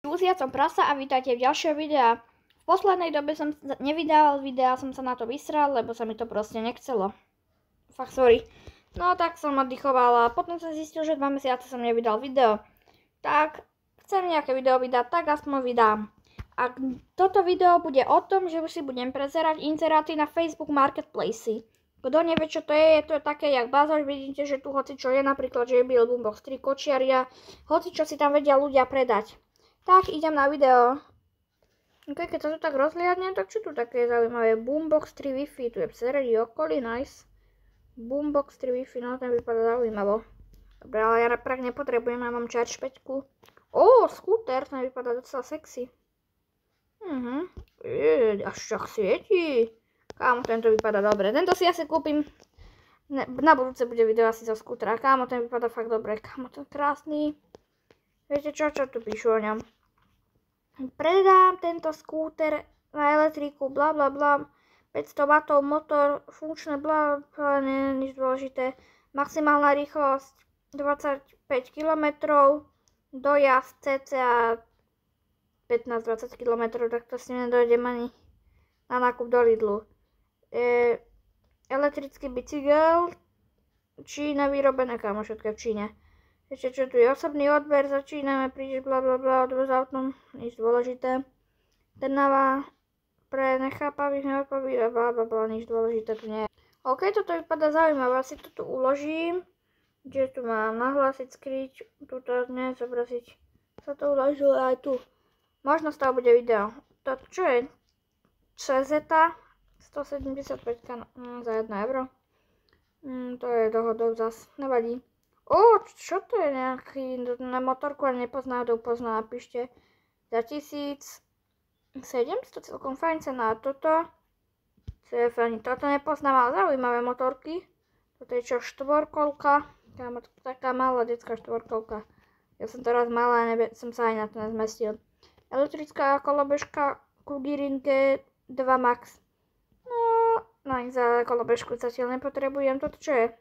Tu ja som Prasa a vítajte v ďalšieho videa. V poslednej dobe som nevydával videa, som sa na to vysral, lebo sa mi to proste nechcelo. Fakt sorry. No tak som oddychovala, potom som zistil, že 2 mesiace som nevydal video. Tak chcem nejaké video vydať, tak aspoň vydám. A toto video bude o tom, že si budem prezerať inzeráty na Facebook Marketplace. Kto nevie, čo to je také jak bazar, vidíte, že tu hoci čo je, napríklad, že je Bill Boombox 3 kočiaria, hoci čo si tam vedia ľudia predať. Tak, idem na video. Ok, keď sa tu tak rozhliadnem, tak čo tu také zaujímavé? Boombox 3 Wi-Fi, tu je v Seredi okolí, nice. Boombox 3 Wi-Fi, no ten vypadá zaujímavo. Dobre, ale ja prak nepotrebujem, ja mám charge 5. Skúter, ten vypadá docela sexy. Až však svieti. Kámo, tento vypadá dobre. Tento si asi kúpim. Na budúce bude video asi zo skútra. Kámo, ten vypadá fakt dobre. Kámo, ten krásny. Viete čo tu píšu o ňom? Predám tento skúter na elektriku, bla bla bla. 500 W motor, funkčné bla bla, nie nič dôležité. Maximálna rýchlosť 25 km. Dojazd cca 15-20 km, tak to si nedojdem ani na nákup do Lidlu. Elektrický bicykel, Čína vyrobené, kámo, všetko v Číne. Ešte čo tu je, osobný odber, začíname, prídeš, blablabla, odvoz autom, nič dôležité. Trnava pre nechápavých, neodpovída, blablabla, nič dôležité tu nie je. OK, toto vypadá zaujímavé, asi to tu uložím. Kde tu mám nahlásiť, skryť, tuto nie, zobraziť. Sa to uložilo aj tu. Možno z toho bude video. Toto čo je? CZ 175 za 1 euro. To je dohodou zas, nevadí. Čo to je nejaký na motorku, ale nepozná, kto pozná, napíšte. Za 1700, celkom fajn cena. Toto, ani toto nepoznám, ale zaujímavé motorky. Toto je čo, štvorkolka, taká malá detská štvorkolka. Ja som teraz malá, som sa aj na to nezmestil. Elektrická kolobežka Kugirin G2 Max. No, za kolobežku zatiaľ nepotrebujem. Toto čo je?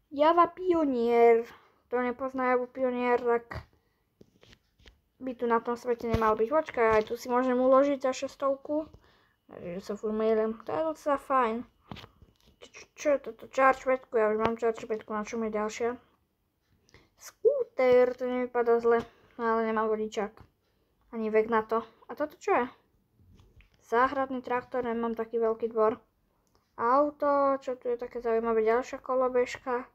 Java Pionier. To nepozná Javu Pionier, tak by tu na tom svete nemal byť. Počkaj, aj tu si môžem uložiť za 600. Takže sa furt mýlim. To je docela fajn. Čo je toto? Charge 5. Ja už mám charge 5, na čom je ďalšia? Skúter, to nevypadá zle. Ale nemám vodičák. Ani vek na to. A toto čo je? Záhradný traktor, nemám taký veľký dvor. Auto, čo tu je také zaujímavé, ďalšia kolobežka.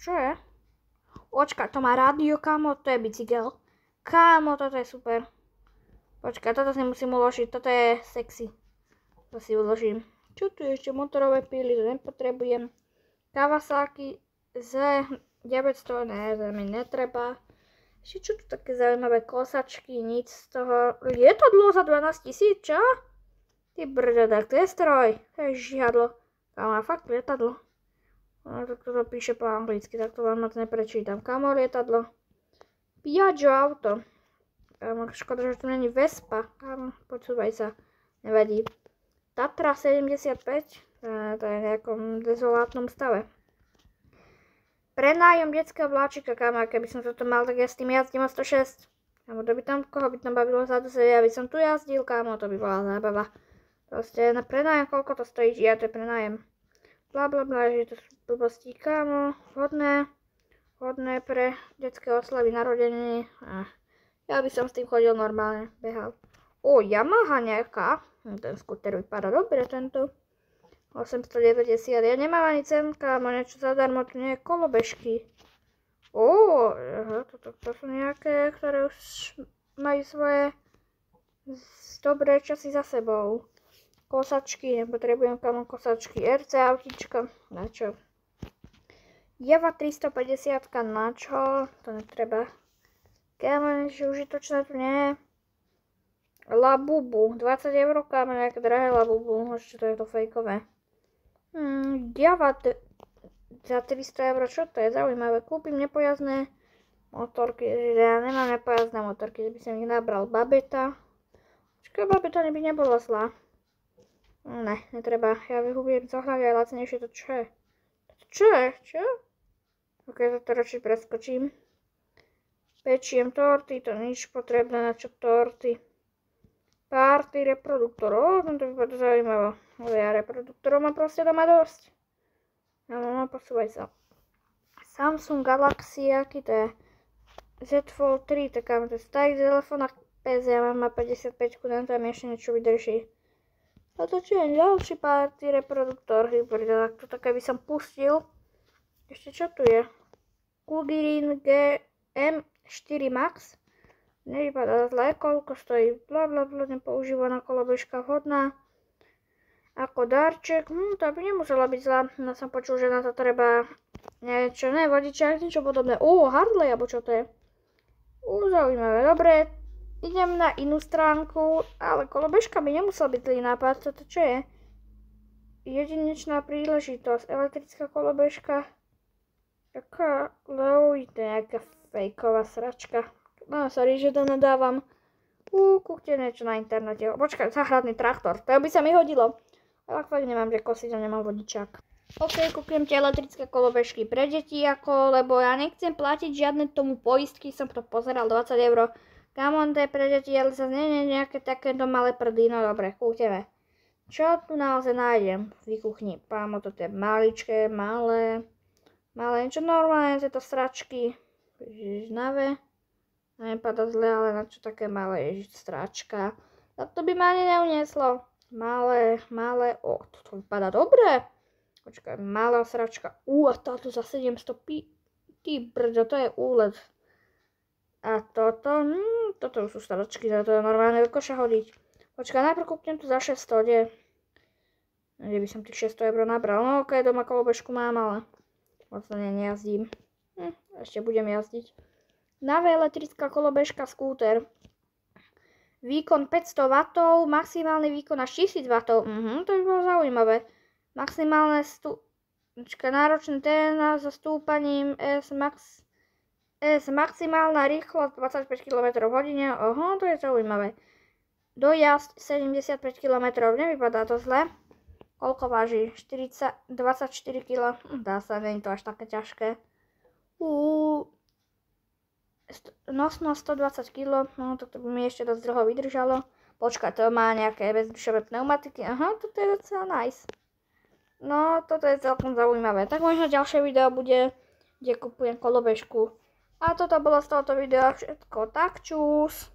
Čo je? Počkaj, to má rádio, kámo, to je bicykel. Kámo, toto je super. Počkaj, toto si musím uložiť, toto je sexy. To si uložím. Čo tu je ešte? Motorové píly, to nepotrebujem. Kawasaki Z900, ne, to mi netreba. Ešte čo tu také zaujímavé kosačky, nič z toho. Lietadlo za 12 000, čo? Ty brďo, tak to je stroj. To je žihadlo. Tam má fakt lietadlo. No, tak to píše po anglicky, tak to vám moc neprečítam. Kamo lietadlo? Piaggio auto. Kamo, škoda, že tu není Vespa. Kamo, počúvaj sa. Nevadí. Tatra 75. To je v nejakom dezolátnom stave. Prenájom detského vláčika, kámo, keby som toto mal, tak ja s tým jazdím o 106. Kámo, koho by tam bavilo za to, ja by som tu jazdil, kámo, to by bola zábava. Proste na prenájom, koľko to stojí, ja to je prenájom. Blablabla, že to sú blbosti, kámo, hodné pre detské oslavy, narodeniny. Ja by som s tým chodil normálne, behal. Yamaha nejaká, ten skúter vypadá dobre, tento. 890, ja nemám ani cenka, mám niečo zadarmo, tu nie je kolobežky. To sú nejaké, ktoré už majú svoje dobré časy za sebou. Kosačky, nepotrebujem kamo kosačky. RC autička, na čo? Java 350, na čo? To netreba. Kámo, niečo užitočné tu nie je. Labubu, 20 eur, kámo, nejaké drahé Labubu, ešte to je to fejkové. Java za 300 eur, čo to je zaujímavé, kúpim nepojazdné motorky, ja nemám nepojazdné motorky, že by som ich nabral. Babeta, babeta by nebola zlá. Ne, netreba, ja vyhubím zohľadť aj lacnejšie, to čo je? Čo? Ok, toto radšej preskočím. Pečiem torty, to nič potrebné, na čo torty. Party reproduktor, to vypadá zaujímavé. Ale ja reproduktorov mám proste doma dosť. Ja mám, posúvaj sa. Samsung Galaxy, aký to je? Z Fold 3, taká to je starý telefón a PS, ja mám 55, na to mi ešte niečo vydrží. A to čo je ďalší party reproduktor, tak to také by som pustil. Ešte čo tu je? Kugirin GM4 Max. Nevypadá zle, koľko stojí, blablabla, nepoužívaná kolobežka vhodná. Ako darček, to by nemusela byť zlá, no som počul, že na to treba niečo, ne, vodičák, niečo podobné. Harley, alebo čo to je? Zaujímavé, dobre, idem na inú stránku, ale kolobežka by nemusela byť zlý nápad, toto čo je? Jedinečná príležitosť, elektrická kolobežka, taká, to je nejaká fejková sračka. No, sorry, že to nadávam. Kúkte niečo na internete. Počkaj, záhradný traktor. To by sa mi hodilo. Ale fakt nemám kde kosiť a nemám vodičák. OK, kúpim tie elektrické kolobežky pre deti lebo ja nechcem platiť žiadne tomu poistky. Som to pozeral, 20 €. Come on, to je pre deti, ale zase nie nejaké takéto malé prdy. No dobre, kúkneme. Čo tu naozaj nájdem v kuchni? Pámo, toto je maličké, malé, niečo normálne, tieto sračky. Ježišnave. Nepadá zle, ale na čo také malé, stráčka. Tak to by ma ani neunieslo. Malé, toto vypadá dobre. Počkaj, malá sračka. A táto za 700 ty brďo, to je úlet. A toto, toto sú sračky, to je normálne do koša hodiť. Počkaj, najprv kúpnem tu za 600, kde by som tých 600 € nabral. No ok, doma kolobežku mám, ale vlastne nejazdím. Ešte budem jazdiť. Nave elektrická kolobežka skúter. Výkon 500 W, maximálny výkon až 1000 W. To by bolo zaujímavé. Maximálne náročný terén so stúpaním maximálna rýchlosť 25 km/h. To je zaujímavé. Dojazd 75 km, nevypadá to zle. Koľko váži? 24 kg. Dá sa, nie je to až také ťažké. Nosnosť 120 kg, toto by mi ešte dosť dlho vydržalo. Počkaj, to má nejaké bezdržové pneumatiky, toto je docela nice. No, toto je celkom zaujímavé. Tak možno ďalšie video bude, kde kupujem kolobežku. A toto bolo z tohoto videa všetko, tak čus.